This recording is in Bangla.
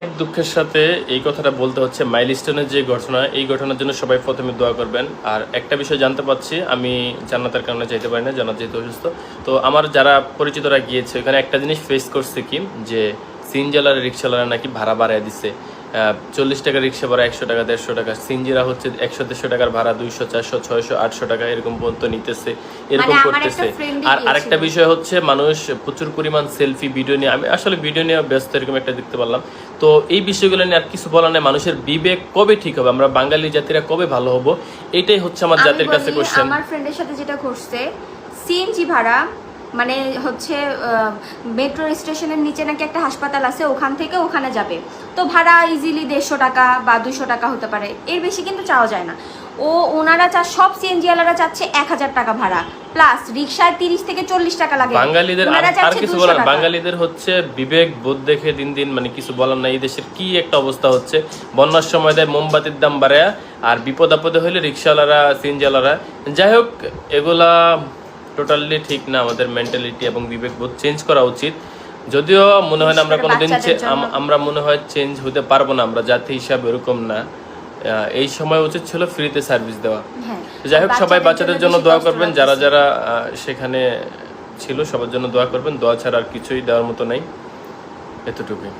দুঃখের সাথে এই কথাটা বলতে হচ্ছে, মাইলস্টোনের যে ঘটনা, এই ঘটনার জন্য সবাই প্রথমে দোয়া করবেন। আর একটা বিষয় জানতে পারছি, আমি জান্নাতের কারণে যাইতে পারি না, জান্নাত যেহেতু অসুস্থ। তো আমার যারা পরিচিতরা গিয়েছে ওখানে একটা জিনিস ফেস করছে কি, যে সিনজালার রিক্সাওয়ালারা নাকি ভাড়া বাড়ায় দিচ্ছে। 40 টাকা রিক্সা ভাড়া 100 টাকা 150 টাকা, সিনজিরা হচ্ছে 100-150 টাকার ভাড়া 200, 400, 600, 800 টাকা এরকম পর্যন্ত নিতেছে, এরকম করতেছে। আর আরেকটা বিষয় হচ্ছে, মানুষ প্রচুর পরিমাণ সেলফি ভিডিও নিয়ে, আমি আসলে ভিডিও নিয়ে ব্যস্ত, এরকম একটা দেখতে পারলাম। তো এই বিষয়গুলো নিয়ে আর কিছু বলার নেই। মানুষের বিবেক কবে ঠিক হবে, আমরা বাঙালি জাতিরা কবে ভালো হব, এইটাই হচ্ছে আমার জাতির কাছে কোশ্চেন। আমার ফ্রেন্ডের সাথে যেটা ঘটছে, সিএনজি ভাড়া মানে হচ্ছে মেট্রো স্টেশনের নিচে নাকি একটা হাসপাতাল আছে, ওখান থেকে ওখানে যাবে, তো ভাড়া ইজিলি 150 টাকা বা 200 টাকা হতে পারে, এর বেশি কিন্তু চাওয়া যায় না। ওনারা সব সিএনজি ওয়ালারা চাচ্ছে 1000 টাকা ভাড়া, প্লাস রিক্সায় 30 থেকে 40 টাকা লাগে। বাঙালিদের আর কিছু বলার, বাঙালিদের হচ্ছে বিবেক বোধ দেখে দিন দিন মানে কিছু বলার নাই। এই দেশের কি একটা অবস্থা হচ্ছে, বন্যার সময় দেয় মোমবাতির দাম বাড়ায়, আর বিপদ আপদে হইলে রিক্সাওয়ালারা সিএনজিওয়ালারা। যাই হোক, এগুলা টোটালি ঠিক না। আমাদের মেন্টালিটি এবং বিবেক বোধ চেঞ্জ করা উচিত। যদিও মনে হয় না আমরা কোনোদিন আমরা মনে হয় চেঞ্জ হতে পারবো না, আমরা জাতি হিসাবে এরকম না। এই সময় উচিত ছিল ফ্রিতে সার্ভিস দেওয়া। যাই হোক, সবাই বাচ্চাদের জন্য দোয়া করবেন, যারা যারা সেখানে ছিল সবার জন্য দোয়া করবেন। দোয়া ছাড়া আর কিছুই দেওয়ার মতো নাই, এতটুকুই।